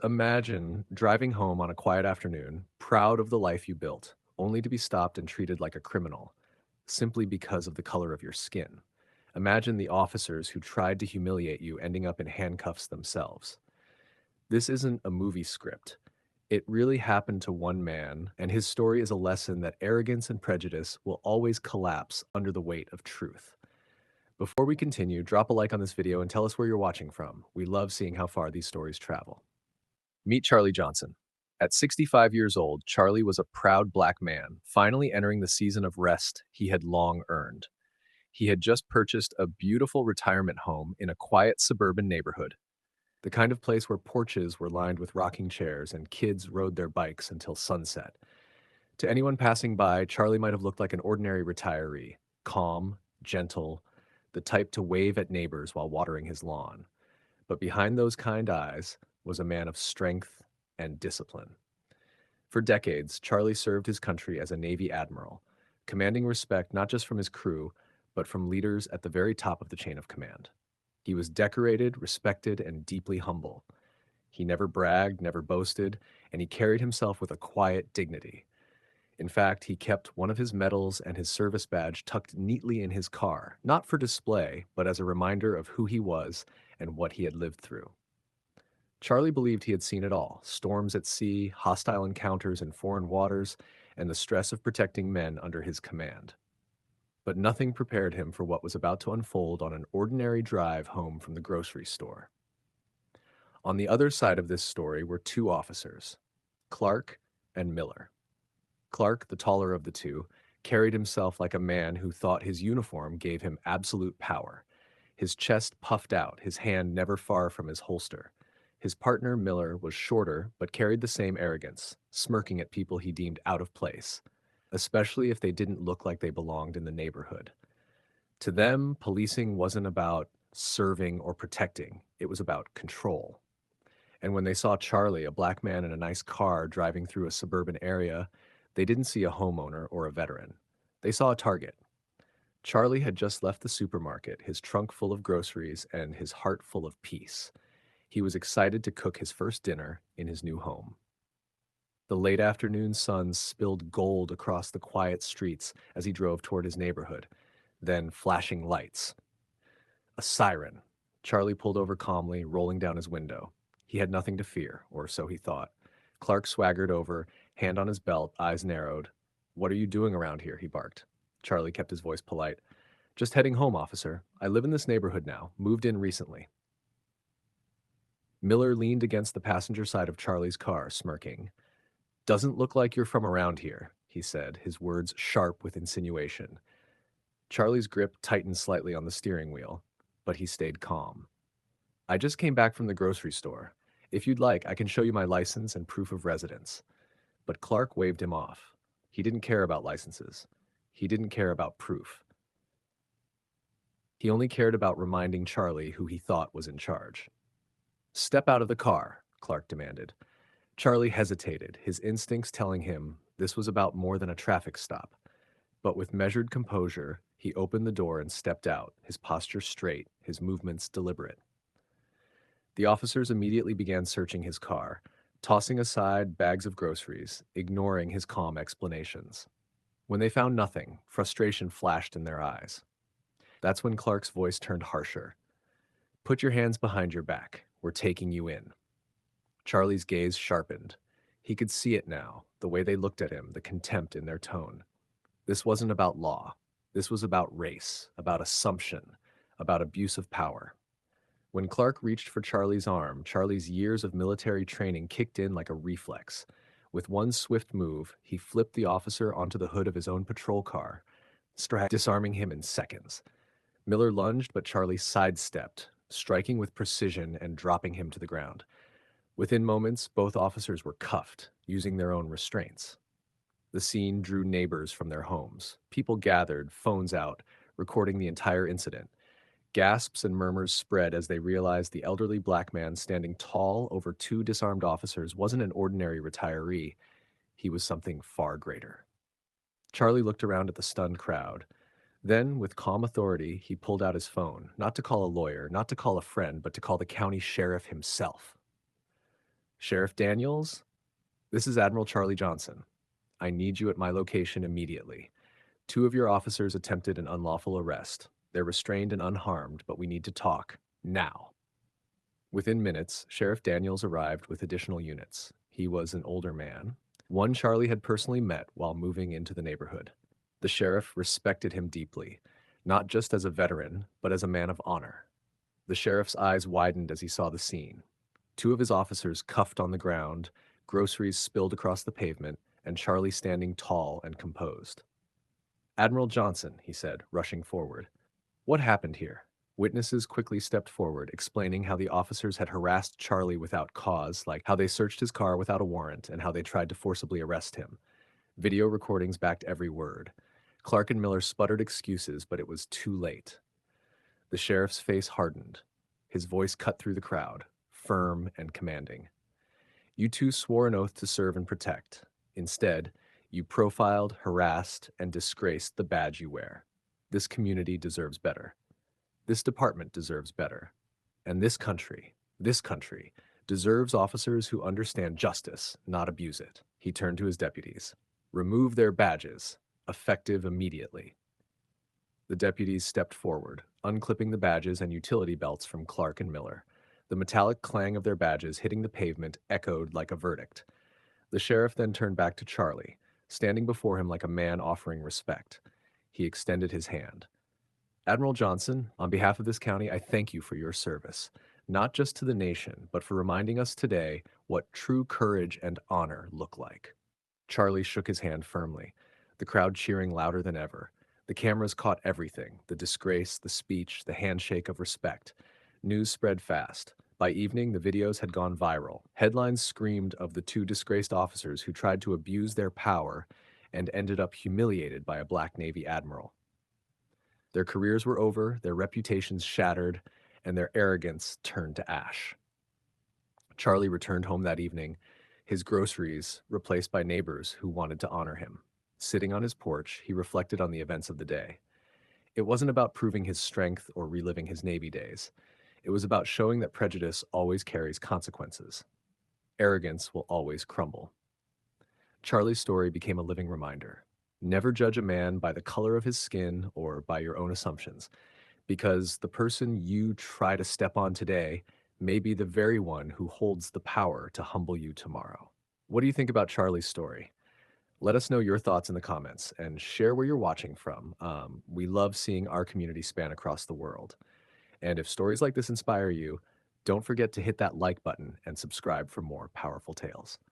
Imagine driving home on a quiet afternoon, proud of the life you built, only to be stopped and treated like a criminal, simply because of the color of your skin. Imagine the officers who tried to humiliate you ending up in handcuffs themselves. This isn't a movie script. It really happened to one man, and his story is a lesson that arrogance and prejudice will always collapse under the weight of truth. Before we continue, drop a like on this video and tell us where you're watching from. We love seeing how far these stories travel. Meet Charlie Johnson. At 65 years old, Charlie was a proud black man, finally entering the season of rest he had long earned. He had just purchased a beautiful retirement home in a quiet suburban neighborhood, the kind of place where porches were lined with rocking chairs and kids rode their bikes until sunset. To anyone passing by, Charlie might have looked like an ordinary retiree, calm, gentle, the type to wave at neighbors while watering his lawn. But behind those kind eyes was a man of strength and discipline. For decades, Charlie served his country as a Navy Admiral, commanding respect not just from his crew, but from leaders at the very top of the chain of command. He was decorated, respected, and deeply humble. He never bragged, never boasted, and he carried himself with a quiet dignity. In fact, he kept one of his medals and his service badge tucked neatly in his car, not for display, but as a reminder of who he was and what he had lived through. Charlie believed he had seen it all: storms at sea, hostile encounters in foreign waters, and the stress of protecting men under his command. But nothing prepared him for what was about to unfold on an ordinary drive home from the grocery store. On the other side of this story were two officers, Clark and Miller. Clark, the taller of the two, carried himself like a man who thought his uniform gave him absolute power. His chest puffed out, his hand never far from his holster. His partner, Miller, was shorter, but carried the same arrogance, smirking at people he deemed out of place, especially if they didn't look like they belonged in the neighborhood. To them, policing wasn't about serving or protecting, it was about control. And when they saw Charlie, a black man in a nice car driving through a suburban area, they didn't see a homeowner or a veteran. They saw a target. Charlie had just left the supermarket, his trunk full of groceries and his heart full of peace. He was excited to cook his first dinner in his new home. The late afternoon sun spilled gold across the quiet streets as he drove toward his neighborhood. Then flashing lights. A siren. Charlie pulled over calmly, rolling down his window. He had nothing to fear, or so he thought. Clark swaggered over, hand on his belt, eyes narrowed. "What are you doing around here?" he barked. Charlie kept his voice polite. "Just heading home, officer. I live in this neighborhood now, moved in recently." Miller leaned against the passenger side of Charlie's car, smirking. "Doesn't look like you're from around here," he said, his words sharp with insinuation. Charlie's grip tightened slightly on the steering wheel, but he stayed calm. "I just came back from the grocery store. If you'd like, I can show you my license and proof of residence." But Clark waved him off. He didn't care about licenses. He didn't care about proof. He only cared about reminding Charlie who he thought was in charge. "Step out of the car," Clark demanded. Charlie hesitated, his instincts telling him this was about more than a traffic stop. But with measured composure, he opened the door and stepped out, his posture straight, his movements deliberate. The officers immediately began searching his car, tossing aside bags of groceries, ignoring his calm explanations. When they found nothing, frustration flashed in their eyes. That's when Clark's voice turned harsher. "Put your hands behind your back. We're taking you in." Charlie's gaze sharpened. He could see it now, the way they looked at him, the contempt in their tone. This wasn't about law. This was about race, about assumption, about abuse of power. When Clark reached for Charlie's arm, Charlie's years of military training kicked in like a reflex. With one swift move, he flipped the officer onto the hood of his own patrol car, disarming him in seconds. Miller lunged, but Charlie sidestepped, striking with precision and dropping him to the ground. Within moments, both officers were cuffed, using their own restraints. The scene drew neighbors from their homes. People gathered, phones out, recording the entire incident. Gasps and murmurs spread as they realized the elderly black man standing tall over two disarmed officers wasn't an ordinary retiree. He was something far greater. Charlie looked around at the stunned crowd. Then, with calm authority, he pulled out his phone, not to call a lawyer, not to call a friend, but to call the county sheriff himself. Sheriff Daniels, this is Admiral Charlie Johnson. I need you at my location immediately. Two of your officers attempted an unlawful arrest. They're restrained and unharmed, but we need to talk. Now. Within minutes, Sheriff Daniels arrived with additional units. He was an older man, one Charlie had personally met while moving into the neighborhood. The sheriff respected him deeply, not just as a veteran, but as a man of honor. The sheriff's eyes widened as he saw the scene. Two of his officers cuffed on the ground, groceries spilled across the pavement, and Charlie standing tall and composed. Admiral Johnson, he said, rushing forward. What happened here? Witnesses quickly stepped forward, explaining how the officers had harassed Charlie without cause, like how they searched his car without a warrant and how they tried to forcibly arrest him. Video recordings backed every word. Clark and Miller sputtered excuses, but it was too late. The sheriff's face hardened. His voice cut through the crowd, firm and commanding. You two swore an oath to serve and protect. Instead, you profiled, harassed, and disgraced the badge you wear. This community deserves better. This department deserves better. And this country, deserves officers who understand justice, not abuse it. He turned to his deputies. Remove their badges, effective immediately. The deputies stepped forward, unclipping the badges and utility belts from Clark and Miller. The metallic clang of their badges hitting the pavement echoed like a verdict. The sheriff then turned back to Charlie, standing before him like a man offering respect. He extended his hand. Admiral Johnson, on behalf of this county, I thank you for your service, not just to the nation, but for reminding us today what true courage and honor look like. Charlie shook his hand firmly, the crowd cheering louder than ever. The cameras caught everything, the disgrace, the speech, the handshake of respect. News spread fast. By evening, the videos had gone viral. Headlines screamed of the two disgraced officers who tried to abuse their power and ended up humiliated by a black Navy admiral. Their careers were over, their reputations shattered, and their arrogance turned to ash. Charlie returned home that evening, his groceries replaced by neighbors who wanted to honor him. Sitting on his porch, he reflected on the events of the day. It wasn't about proving his strength or reliving his Navy days. It was about showing that prejudice always carries consequences. Arrogance will always crumble. Charlie's story became a living reminder. Never judge a man by the color of his skin or by your own assumptions, because the person you try to step on today may be the very one who holds the power to humble you tomorrow. What do you think about Charlie's story? Let us know your thoughts in the comments and share where you're watching from. We love seeing our community span across the world. And if stories like this inspire you, don't forget to hit that like button and subscribe for more powerful tales.